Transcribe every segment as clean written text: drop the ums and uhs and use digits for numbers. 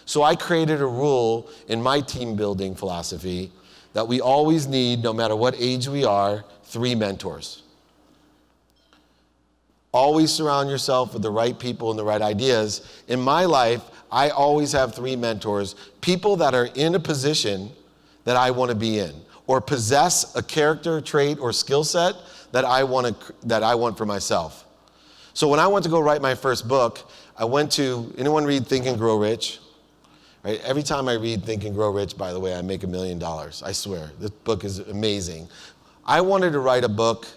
So I created a rule in my team building philosophy that we always need, no matter what age we are, 3 mentors. Always surround yourself with the right people and the right ideas. In my life, I always have 3 mentors, people that are in a position that I want to be in, or possess a character trait or skill set that I want for myself. So when I went to go write my first book, I went to, anyone read Think and Grow Rich? Right? Every time I read Think and Grow Rich, by the way, I make $1 million. I swear, this book is amazing. I wanted to write a book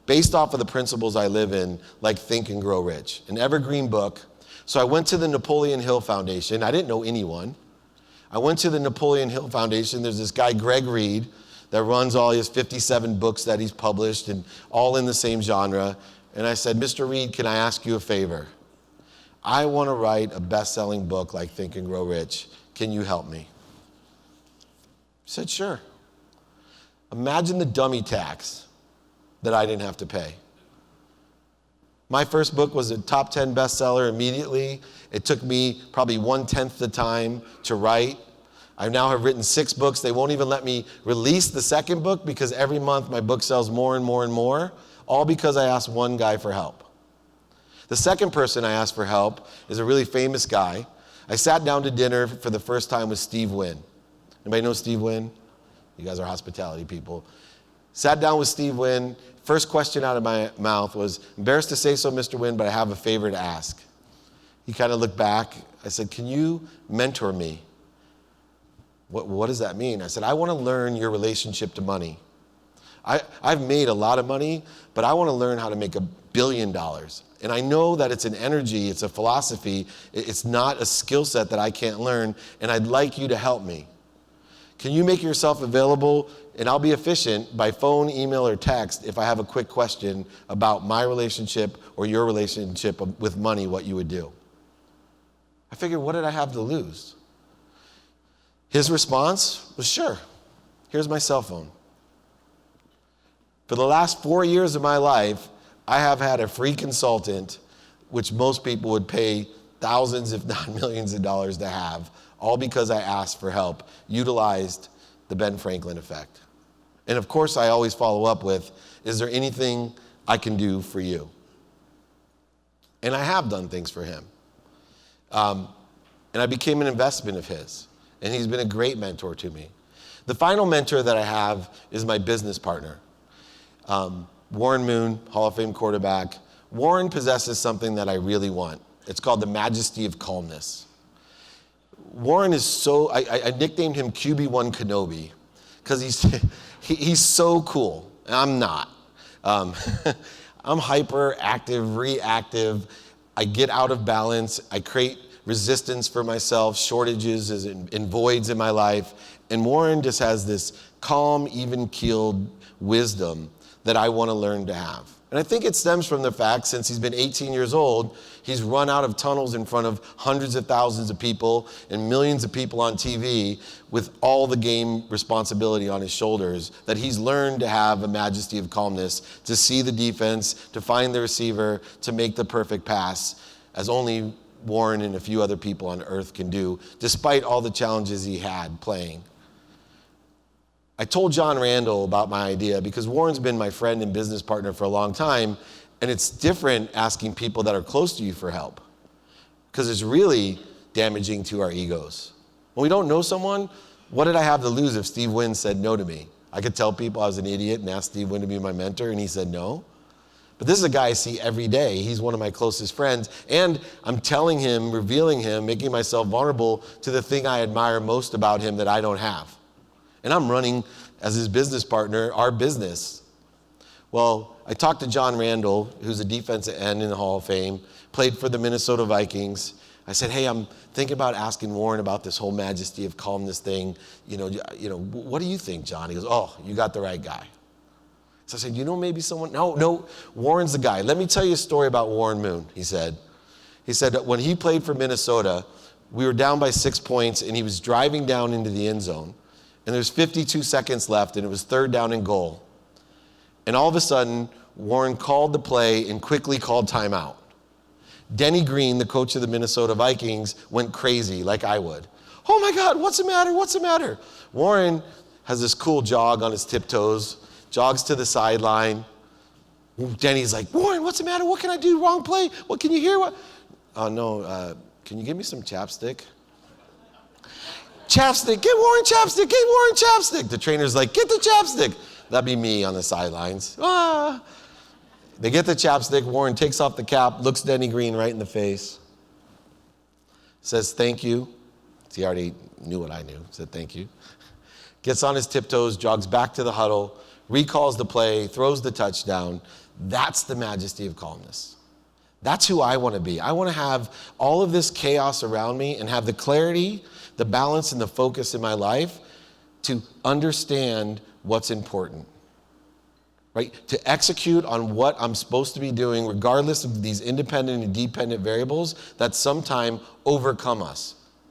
based off of the principles I live in, like Think and Grow Rich, an evergreen book. So I went to the Napoleon Hill Foundation. I didn't know anyone. I went to the Napoleon Hill Foundation. There's this guy, Greg Reed, that runs all his 57 books that he's published and all in the same genre. And I said, Mr. Reed, can I ask you a favor? I want to write a best-selling book like Think and Grow Rich. Can you help me? He said, sure. Imagine the dummy tax that I didn't have to pay. My first book was a top 10 bestseller immediately. It took me probably 1/10 the time to write. I now have written 6 books. They won't even let me release the second book because every month my book sells more and more and more, all because I asked one guy for help. The second person I asked for help is a really famous guy. I sat down to dinner for the first time with Steve Wynn. Anybody know Steve Wynn? You guys are hospitality people. Sat down with Steve Wynn. First question out of my mouth was, embarrassed to say so, Mr. Wynn, but I have a favor to ask. He kind of looked back. I said, can you mentor me? What does that mean? I said, I want to learn your relationship to money. I've made a lot of money, but I want to learn how to make $1 billion. And I know that it's an energy, it's a philosophy, it's not a skill set that I can't learn, and I'd like you to help me. Can you make yourself available, and I'll be efficient, by phone, email, or text if I have a quick question about my relationship or your relationship with money, what you would do? I figured, what did I have to lose? His response was, sure, here's my cell phone. For the last 4 years of my life, I have had a free consultant, which most people would pay thousands, if not millions of dollars to have, all because I asked for help, utilized the Ben Franklin effect. And of course, I always follow up with, is there anything I can do for you? And I have done things for him. And I became an investment of his. And he's been a great mentor to me. The final mentor that I have is my business partner. Warren Moon, Hall of Fame quarterback. Warren possesses something that I really want. It's called the majesty of calmness. Warren is so, I nicknamed him QB1 Kenobi because he's so cool. And I'm not. I'm hyperactive, reactive. I get out of balance. I create resistance for myself, shortages and voids in my life. And Warren just has this calm, even-keeled wisdom that I want to learn to have. And I think it stems from the fact, since he's been 18 years old, he's run out of tunnels in front of hundreds of thousands of people and millions of people on TV with all the game responsibility on his shoulders, that he's learned to have a majesty of calmness, to see the defense, to find the receiver, to make the perfect pass, as only Warren and a few other people on earth can do, despite all the challenges he had playing. I told John Randall about my idea because Warren's been my friend and business partner for a long time, and it's different asking people that are close to you for help because it's really damaging to our egos. When we don't know someone, what did I have to lose if Steve Wynn said no to me? I could tell people I was an idiot and ask Steve Wynn to be my mentor, and he said no. But this is a guy I see every day. He's one of my closest friends, and I'm telling him, revealing him, making myself vulnerable to the thing I admire most about him that I don't have. And I'm running, as his business partner, our business. Well, I talked to John Randall, who's a defensive end in the Hall of Fame, played for the Minnesota Vikings. I said, hey, I'm thinking about asking Warren about this whole majesty of calmness thing. You know, what do you think, John? He goes, oh, you got the right guy. So I said, maybe someone, no, Warren's the guy. Let me tell you a story about Warren Moon, he said. He said that when he played for Minnesota, we were down by 6 points, and he was driving down into the end zone. And there's 52 seconds left, and it was 3rd down and goal. And all of a sudden, Warren called the play and quickly called timeout. Denny Green, the coach of the Minnesota Vikings, went crazy like I would. Oh my God, what's the matter? What's the matter? Warren has this cool jog on his tiptoes, jogs to the sideline. Denny's like, Warren, what's the matter? What can I do? Wrong play? What can you hear? What? Oh no, can you give me some chapstick? Chapstick, get Warren chapstick, get Warren chapstick. The trainer's like, get the chapstick. That'd be me on the sidelines. Ah. They get the chapstick. Warren takes off the cap, looks Denny Green right in the face, says thank you. He already knew what I knew, said thank you. Gets on his tiptoes, jogs back to the huddle, recalls the play, throws the touchdown. That's the majesty of calmness. That's who I want to be. I want to have all of this chaos around me and have the clarity, the balance, and the focus in my life to understand what's important, right? To execute on what I'm supposed to be doing, regardless of these independent and dependent variables that sometime overcome us.